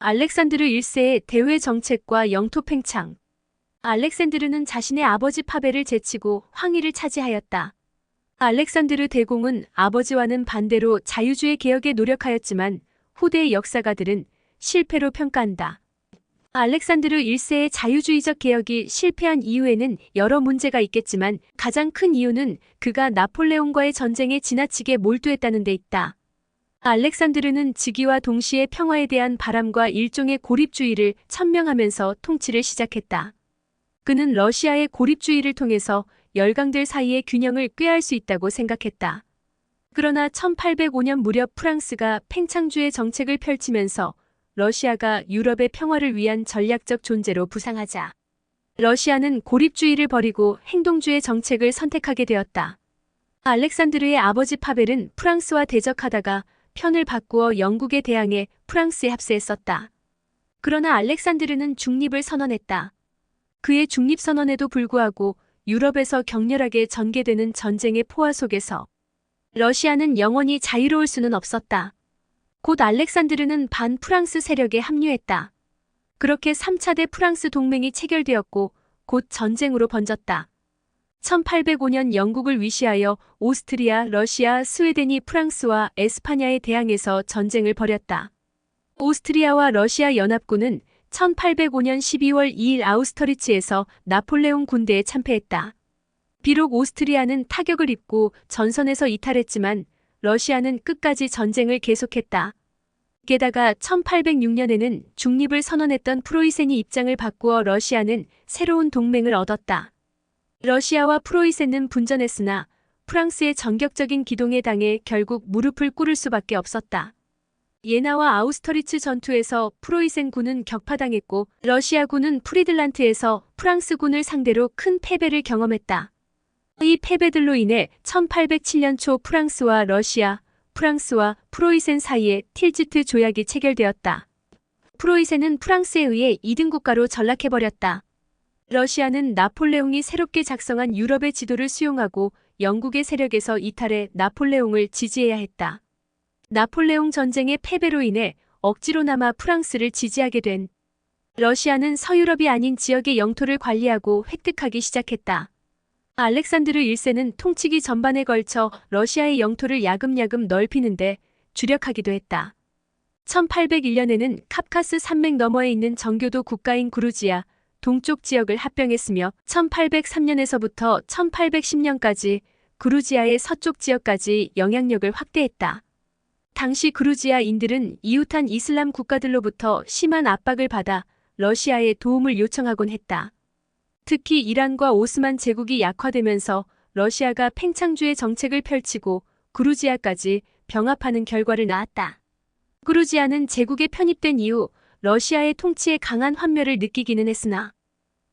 알렉산드르 1세의 대외 정책과 영토 팽창. 알렉산드르는 자신의 아버지 파벨을 제치고 황위를 차지하였다. 알렉산드르 대공은 아버지와는 반대로 자유주의 개혁에 노력하였지만 후대의 역사가들은 실패로 평가한다. 알렉산드르 1세의 자유주의적 개혁이 실패한 이유에는 여러 문제가 있겠지만 가장 큰 이유는 그가 나폴레옹과의 전쟁에 지나치게 몰두했다는 데 있다. 알렉산드르는 즉위와 동시에 평화에 대한 바람과 일종의 고립주의를 천명하면서 통치를 시작했다. 그는 러시아의 고립주의를 통해서 열강들 사이의 균형을 꾀할 수 있다고 생각했다. 그러나 1805년 무렵 프랑스가 팽창주의 정책을 펼치면서 러시아가 유럽의 평화를 위한 전략적 존재로 부상하자 러시아는 고립주의를 버리고 행동주의 정책을 선택하게 되었다. 알렉산드르의 아버지 파벨은 프랑스와 대적하다가 편을 바꾸어 영국에 대항해 프랑스에 합세했었다. 그러나 알렉산드르는 중립을 선언했다. 그의 중립선언에도 불구하고 유럽에서 격렬하게 전개되는 전쟁의 포화 속에서 러시아는 영원히 자유로울 수는 없었다. 곧 알렉산드르는 반프랑스 세력에 합류했다. 그렇게 3차 대프랑스 동맹이 체결되었고 곧 전쟁으로 번졌다. 1805년 영국을 위시하여 오스트리아, 러시아, 스웨덴이 프랑스와 에스파냐에 대항해서 전쟁을 벌였다. 오스트리아와 러시아 연합군은 1805년 12월 2일 아우스터리츠에서 나폴레옹 군대에 참패했다. 비록 오스트리아는 타격을 입고 전선에서 이탈했지만 러시아는 끝까지 전쟁을 계속했다. 게다가 1806년에는 중립을 선언했던 프로이센이 입장을 바꾸어 러시아는 새로운 동맹을 얻었다. 러시아와 프로이센은 분전했으나 프랑스의 전격적인 기동에 당해 결국 무릎을 꿇을 수밖에 없었다. 예나와 아우스터리츠 전투에서 프로이센 군은 격파당했고 러시아군은 프리들란트에서 프랑스군을 상대로 큰 패배를 경험했다. 이 패배들로 인해 1807년 초 프랑스와 프로이센 사이에 틸지트 조약이 체결되었다. 프로이센은 프랑스에 의해 2등 국가로 전락해버렸다. 러시아는 나폴레옹이 새롭게 작성한 유럽의 지도를 수용하고 영국의 세력에서 이탈해 나폴레옹을 지지해야 했다. 나폴레옹 전쟁의 패배로 인해 억지로나마 프랑스를 지지하게 된 러시아는 서유럽이 아닌 지역의 영토를 관리하고 획득하기 시작했다. 알렉산드르 1세는 통치기 전반에 걸쳐 러시아의 영토를 야금야금 넓히는데 주력하기도 했다. 1801년에는 카프카스 산맥 너머에 있는 정교도 국가인 그루지아 동쪽 지역을 합병했으며 1803년에서부터 1810년까지 그루지아의 서쪽 지역까지 영향력을 확대했다. 당시 그루지아인들은 이웃한 이슬람 국가들로부터 심한 압박을 받아 러시아에 도움을 요청하곤 했다. 특히 이란과 오스만 제국이 약화되면서 러시아가 팽창주의 정책을 펼치고 그루지아까지 병합하는 결과를 낳았다. 그루지아는 제국에 편입된 이후 러시아의 통치에 강한 환멸을 느끼기는 했으나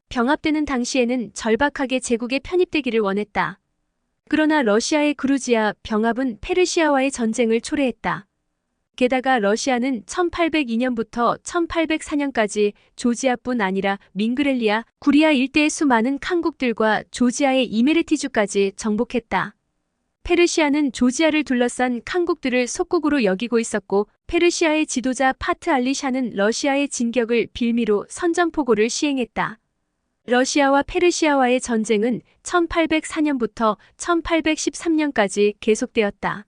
병합되는 당시에는 절박하게 제국에 편입되기를 원했다. 그러나 러시아의 그루지아 병합은 페르시아와의 전쟁을 초래했다. 게다가 러시아는 1802년부터 1804년까지 조지아뿐 아니라 밍그렐리아, 구리아 일대의 수많은 칸국들과 조지아의 이메르티주까지 정복했다. 페르시아는 조지아를 둘러싼 칸국들을 속국으로 여기고 있었고 페르시아의 지도자 파트 알리샤는 러시아의 진격을 빌미로 선전포고를 시행했다. 러시아와 페르시아와의 전쟁은 1804년부터 1813년까지 계속되었다.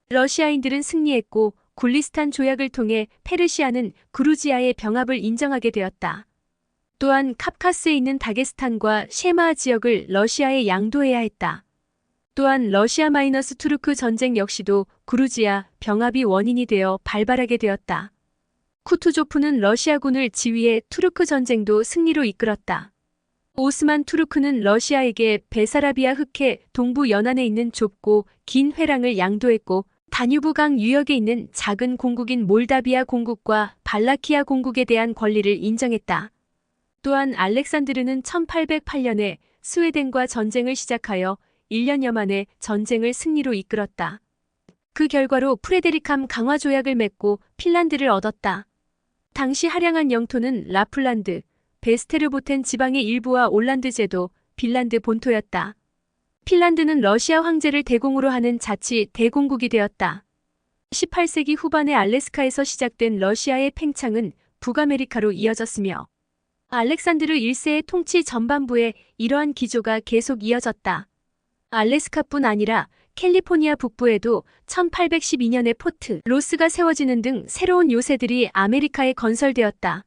러시아인들은 승리했고 굴리스탄 조약을 통해 페르시아는 그루지아의 병합을 인정하게 되었다. 또한 카프카스에 있는 다게스탄과 셰마 지역을 러시아에 양도해야 했다. 또한 러시아-투르크 전쟁 역시도 그루지아 병합이 원인이 되어 발발하게 되었다. 쿠투조프는 러시아군을 지휘해 투르크 전쟁도 승리로 이끌었다. 오스만 투르크는 러시아에게 베사라비아 흑해 동부 연안에 있는 좁고 긴 회랑을 양도했고 다뉴브강 유역에 있는 작은 공국인 몰다비아 공국과 발라키아 공국에 대한 권리를 인정했다. 또한 알렉산드르는 1808년에 스웨덴과 전쟁을 시작하여 1년여 만에 전쟁을 승리로 이끌었다. 그 결과로 프레데리캄 강화 조약을 맺고 핀란드를 얻었다. 당시 할양한 영토는 라플란드, 베스테르보텐 지방의 일부와 올란드 제도, 핀란드 본토였다. 핀란드는 러시아 황제를 대공으로 하는 자치 대공국이 되었다. 18세기 후반에 알래스카에서 시작된 러시아의 팽창은 북아메리카로 이어졌으며 알렉산드르 1세의 통치 전반부에 이러한 기조가 계속 이어졌다. 알래스카뿐 아니라 캘리포니아 북부에도 1812년에 포트 로스가 세워지는 등 새로운 요새들이 아메리카에 건설되었다.